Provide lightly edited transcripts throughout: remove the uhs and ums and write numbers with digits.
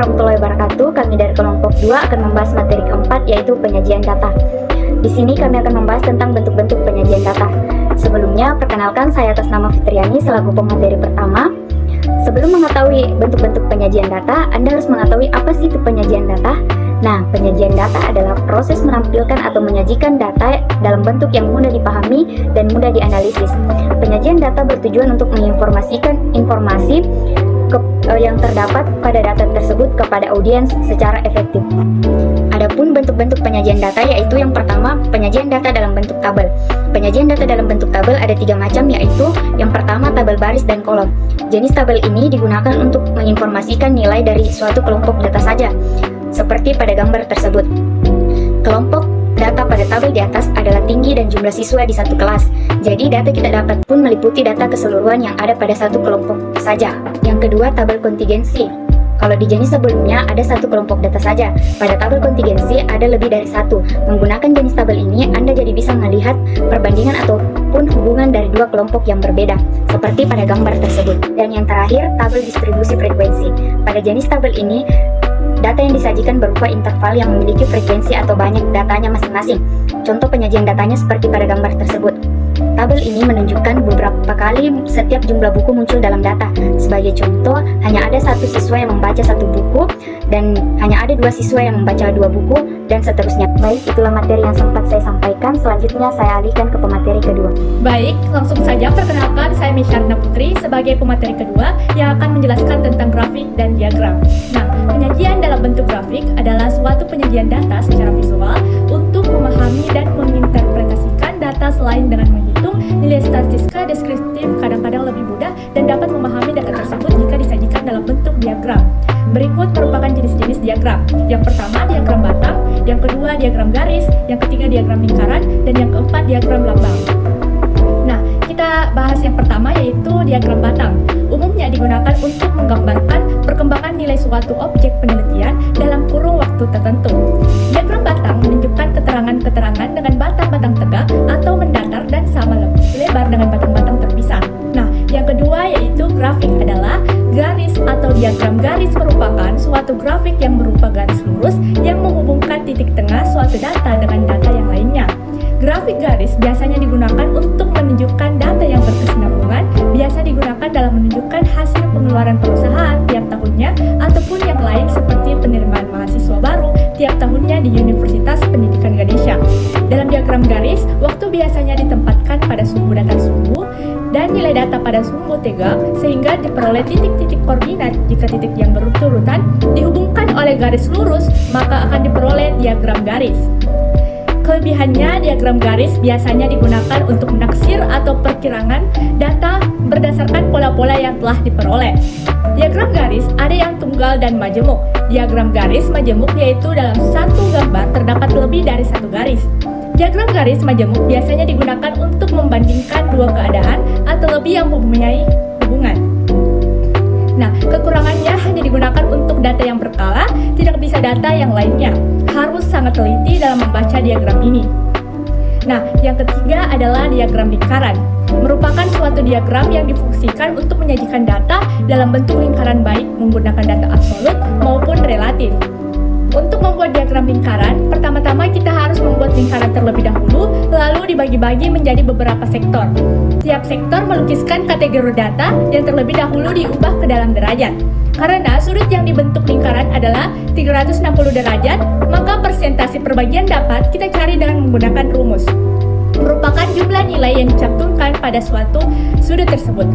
warahmatullahi wabarakatuh. Kami dari kelompok 2 akan membahas materi keempat, yaitu penyajian data. Di sini kami akan membahas tentang bentuk-bentuk penyajian data. Sebelumnya, perkenalkan saya atas nama Fitriani selaku pemateri pertama. Sebelum mengetahui bentuk-bentuk penyajian data, Anda harus mengetahui apa sih itu penyajian data. Nah, penyajian data adalah proses menampilkan atau menyajikan data dalam bentuk yang mudah dipahami dan mudah dianalisis. Penyajian data bertujuan untuk menginformasikan informasi yang terdapat pada data tersebut kepada audiens secara efektif. Adapun bentuk-bentuk penyajian data, yaitu yang pertama, penyajian data dalam bentuk tabel. Penyajian data dalam bentuk tabel ada 3 macam, yaitu yang pertama tabel baris dan kolom. Jenis tabel ini digunakan untuk menginformasikan nilai dari suatu kelompok data saja, seperti pada gambar tersebut. Kelompok data pada tabel di atas adalah tinggi dan jumlah siswa di satu kelas. Jadi data kita dapat pun meliputi data keseluruhan yang ada pada satu kelompok saja. Yang kedua, tabel kontingensi. Kalau di jenis sebelumnya ada satu kelompok data saja, pada tabel kontingensi ada lebih dari satu. Menggunakan jenis tabel ini, Anda jadi bisa melihat perbandingan ataupun hubungan dari 2 kelompok yang berbeda, seperti pada gambar tersebut. Dan yang terakhir, tabel distribusi frekuensi. Pada jenis tabel ini, data yang disajikan berupa interval yang memiliki frekuensi atau banyak datanya masing-masing. Contoh penyajian datanya seperti pada gambar tersebut. Tabel ini menunjukkan beberapa kali setiap jumlah buku muncul dalam data. Sebagai contoh, hanya ada 1 siswa yang membaca 1 buku, dan hanya ada 2 siswa yang membaca 2 buku, dan seterusnya. Baik, itulah materi yang sempat saya sampaikan. Selanjutnya saya alihkan ke pemateri kedua. Baik, langsung saja perkenalkan, saya Misyarna Putri sebagai pemateri kedua yang akan menjelaskan tentang grafik dan diagram. Nah, penyajian dalam bentuk grafik adalah suatu penyajian data secara visual untuk memahami dan menginterpretasikan data selain dengan menghitung nilai statistika deskriptif kadang-kadang lebih mudah dan dapat memahami data tersebut jika disajikan dalam bentuk diagram. Berikut merupakan jenis-jenis diagram. Yang pertama, diagram batang, yang kedua, diagram garis, yang ketiga, diagram lingkaran, dan yang keempat, diagram lambang. Nah, kita bahas yang pertama, yaitu diagram batang. Umumnya digunakan untuk menggambarkan perkembangan nilai suatu objek penelitian dalam kurun waktu tertentu. Diagram batang menunjukkan keterangan-keterangan dengan batang-batang tegak atau mendatar dan sama lebar dengan batang-batang terpisah. Nah, yang kedua yaitu grafik adalah garis atau diagram garis merupakan suatu grafik yang berupa garis lurus yang menghubungkan titik tengah suatu data dengan data yang lainnya. Grafik garis biasanya digunakan untuk menunjukkan data yang berkesinambungan, biasa digunakan dalam menunjukkan hasil pengeluaran perusahaan tiap tahunnya ataupun yang lain seperti penerimaan mahasiswa baru tiap tahunnya di Universitas Pendidikan Ganesha. Dalam diagram garis, waktu biasanya ditempatkan pada sumbu datar sumbu dan nilai data pada sumbu tegak sehingga diperoleh titik-titik koordinat. Jika titik yang berurutan dihubungkan oleh garis lurus, maka akan diperoleh diagram garis. Kelebihannya, diagram garis biasanya digunakan untuk menaksir atau perkiraan data berdasarkan pola-pola yang telah diperoleh. Diagram garis ada yang tunggal dan majemuk. Diagram garis majemuk yaitu dalam satu gambar terdapat lebih dari 1 garis. Diagram garis majemuk biasanya digunakan untuk membandingkan 2 keadaan atau lebih yang mempunyai hubungan. Nah, kekurangannya hanya digunakan untuk data yang berkala, tidak bisa data yang lainnya. Harus sangat teliti dalam membaca diagram ini. Nah, yang ketiga adalah diagram lingkaran. Merupakan suatu diagram yang difungsikan untuk menyajikan data dalam bentuk lingkaran baik menggunakan data absolut maupun relatif. Untuk membuat diagram lingkaran, pertama-tama kita harus membuat lingkaran terlebih dahulu, lalu dibagi-bagi menjadi beberapa sektor. Tiap sektor melukiskan kategori data yang terlebih dahulu diubah ke dalam derajat. Karena sudut yang dibentuk lingkaran adalah 360 derajat, maka persentase perbagian dapat kita cari dengan menggunakan rumus. Merupakan jumlah nilai yang dicantumkan pada suatu sudut tersebut.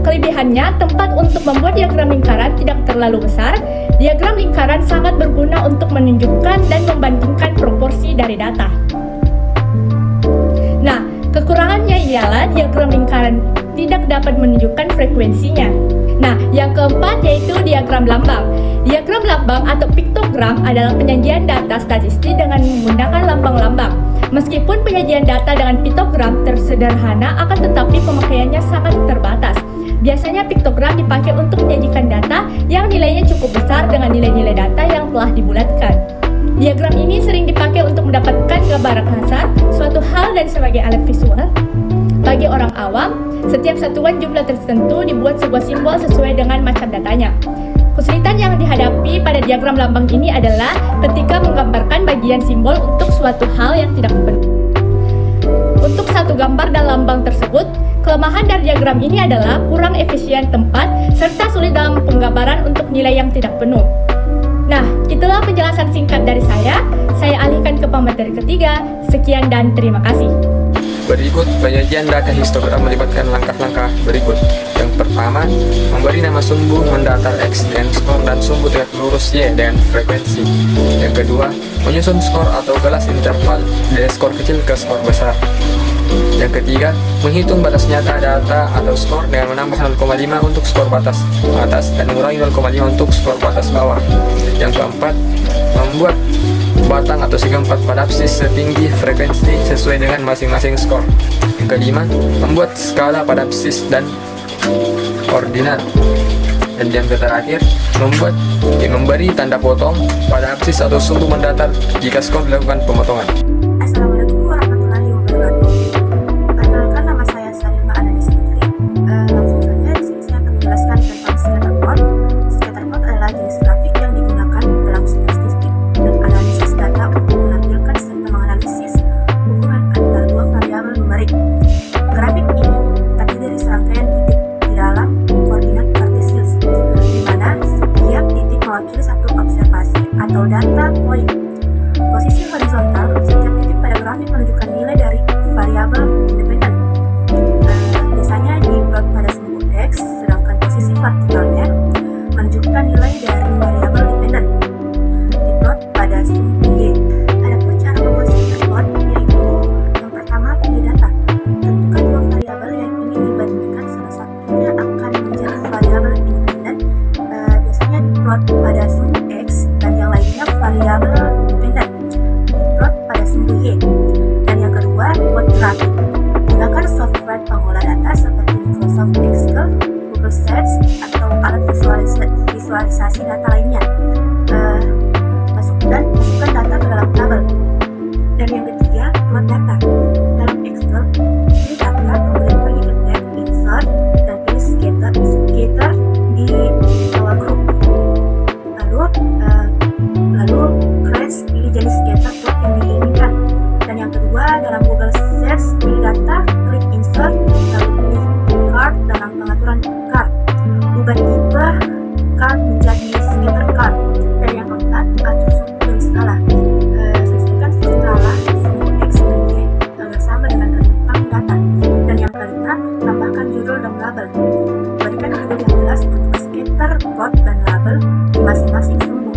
Kelebihannya, tempat untuk membuat diagram lingkaran tidak terlalu besar. Diagram lingkaran sangat berguna untuk menunjukkan dan membandingkan proporsi dari data. Nah, kekurangannya ialah diagram lingkaran tidak dapat menunjukkan frekuensinya. Nah, yang keempat yaitu diagram lambang. Diagram lambang atau piktogram adalah penyajian data statistik dengan menggunakan lambang-lambang. Meskipun penyajian data dengan piktogram tersederhana, akan tetapi pemakaiannya sangat terbatas. Biasanya piktogram dipakai untuk menyajikan data yang nilainya cukup besar dengan nilai-nilai data yang telah dibulatkan. Diagram ini sering dipakai untuk mendapatkan gambaran kasar suatu hal dan sebagai alat visual. Bagi orang awam, setiap satuan jumlah tertentu dibuat sebuah simbol sesuai dengan macam datanya. Kesulitan yang dihadapi pada diagram lambang ini adalah ketika menggambarkan bagian simbol untuk suatu hal yang tidak penuh. Untuk satu gambar dan lambang tersebut, kelemahan dari diagram ini adalah kurang efisien tempat serta sulit dalam penggambaran untuk nilai yang tidak penuh. Nah, itulah penjelasan singkat dari saya. Saya alihkan ke pemateri ketiga. Sekian dan terima kasih. Berikut penyajian data histogram melibatkan langkah-langkah berikut. Yang pertama, memberi nama sumbu mendatar X dengan skor dan sumbu tegak lurus Y dengan frekuensi. Yang kedua, menyusun skor atau kelas interval dari skor kecil ke skor besar. Yang ketiga, menghitung batas nyata data atau skor dengan menambah 0,5 untuk skor batas atas dan mengurangi 0,5 untuk skor batas bawah. Yang keempat, membuat batang atau segi 4 pada absis setinggi frekuensi sesuai dengan masing-masing skor. Yang kelima, membuat skala pada absis dan ordinat. Dan yang terakhir, memberi tanda potong pada absis atau sumbu mendatar jika skor dilakukan pemotongan. Assalamualaikum warahmatullahi wabarakatuh. Perkenalkan, nama saya Salima Ananisa Putri. Langsung saja di sini saya akan menjelaskan tentang scatter plot. Scatter plot adalah jenis grafik yang digunakan dalam statistik dan analisis data untuk menampilkan serta menganalisis hubungan antara dua variabel numerik. Grafik ini terdiri dari serangkaian titik di dalam koordinat kartesius, di mana setiap titik mewakili satu observasi atau data poin. Posisi horizontal setiap titik pada grafik menunjukkan nilai dari variabel independen. Biasanya diplot pada sumbu X, sedangkan posisi vertikalnya menunjukkan nilai dari variabel dependen. Diplot pada sumbu Y. Adapun cara membuat scatter plot yaitu yang pertama, pilih data. Tentukan dua variabel yang ingin dibandingkan, salah satunya akan menjadi variabel independen. Biasanya diplot pada sumbu X dan yang lainnya variabel dependen. Diplot pada sumbu Y. Dan yang kedua, buat grafik. Gunakan software pengolah data seperti Microsoft Excel, Google Sheets, atau alat visualisasi data lainnya. Masukkan data ke dalam tabel. Dan yang ketiga, buat data. Dalam Excel, pilih data, kemudian pergi ke tab Insert, dan pilih Scatter di bawah grup. Lalu Crash, pilih jenis scatter plot yang diinginkan. Dan yang kedua, dalam Google Sheets, pilih data, klik Insert, lalu pilih Card dalam pengaturan card. Ubah tipe card menjadi scatter card. Dan yang keempat, atur sumbu dan skala. Sesuaikan skala sumbu X dan Y agar sama dengan rentang data. Dan yang kelima, tambahkan judul dan label. Berikan judul yang jelas untuk scatter plot dan label di masing-masing sumbu.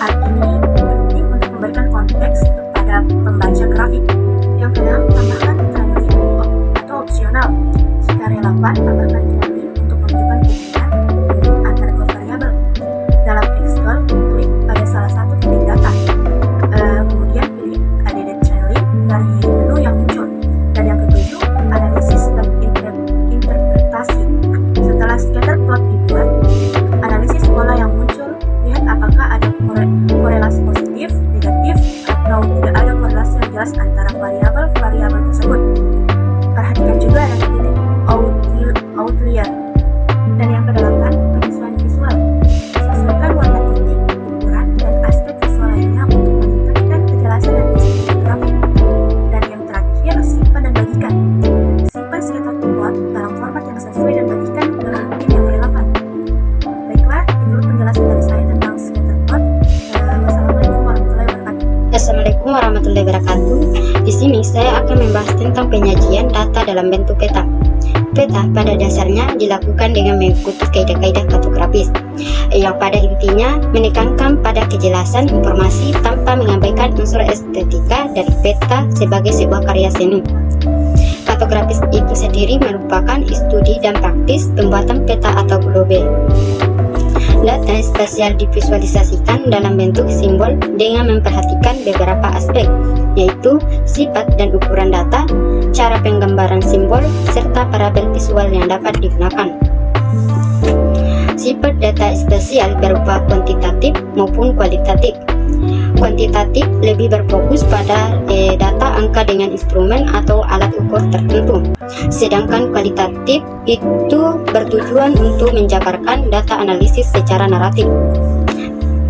Hal ini penting untuk memberikan konteks kepada pembaca grafik. Yang keenam, tambahkan trailing atau opsional. Jika relevan, tambahkan trailing untuk menunjukkan hubungan antara dua variabel. Dalam Excel, klik pada salah satu titik data. Kemudian pilih Added Trailing dari menu yang muncul. Dan yang ketujuh, analisis dan interpretasi. Setelah scatter plot dibuat, analisis pola yang muncul. Lihat apakah ada korelasi positif, negatif, atau tidak ada korelasi yang jelas antara variabel-variabel tersebut. Perhatikan juga ada titik outlier. Dan yang kedelapan, penyesuaian visual. Sesuaikan warna titik, ukuran, dan aspek visual lainnya untuk meningkatkan kejelasan dan estetika grafik. Dan yang terakhir, simpan dan bagikan. Simpan scatter plot dalam format yang sesuai dan bagikan dengan tim yang relevan. Baiklah, itu penjelasan dari saya tentang scatter plot. Wassalamualaikum warahmatullahi wabarakatuh. Assalamualaikum warahmatullahi wabarakatuh. Di sini saya akan membahas tentang penyajian data dalam bentuk peta. Peta pada dasarnya dilakukan dengan mengikuti kaidah-kaidah kartografis yang pada intinya menekankan pada kejelasan informasi tanpa mengabaikan unsur estetika dari peta sebagai sebuah karya seni. Kartografis itu sendiri merupakan studi dan praktis pembuatan peta atau globe. Data spasial divisualisasikan dalam bentuk simbol dengan memperhatikan beberapa aspek, yaitu sifat dan ukuran data, cara penggambaran simbol, serta parabel visual yang dapat digunakan. Sifat data spasial berupa kuantitatif maupun kualitatif. Kuantitatif lebih berfokus pada data angka dengan instrumen atau alat ukur tertentu, sedangkan kualitatif itu bertujuan untuk menjabarkan data analisis secara naratif.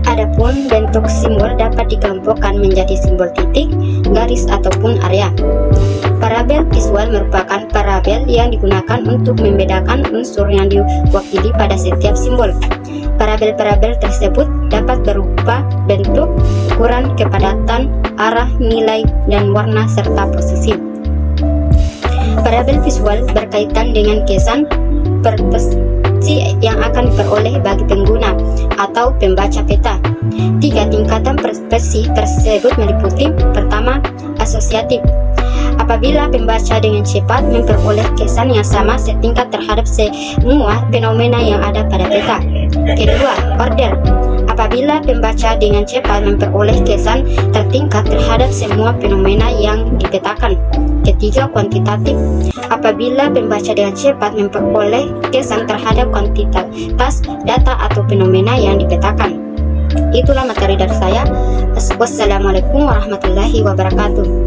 Adapun bentuk simbol dapat dikelompokkan menjadi simbol titik, garis, ataupun area. Parabel visual merupakan parabel yang digunakan untuk membedakan unsur yang diwakili pada setiap simbol. Parabel-parabel tersebut dapat berupa bentuk, ukuran, kepadatan, arah, nilai, dan warna serta posisi. Parabel visual berkaitan dengan kesan persepsi yang akan diperoleh bagi pengguna atau pembaca peta. 3 tingkatan persepsi tersebut meliputi: pertama, asosiatif. Apabila pembaca dengan cepat memperoleh kesan yang sama setingkat terhadap semua fenomena yang ada pada peta. Kedua, order. Apabila pembaca dengan cepat memperoleh kesan tertingkat terhadap semua fenomena yang dipetakan. Ketiga, kuantitatif. Apabila pembaca dengan cepat memperoleh kesan terhadap kuantitas data atau fenomena yang dipetakan. Itulah materi dari saya. Wassalamualaikum warahmatullahi wabarakatuh.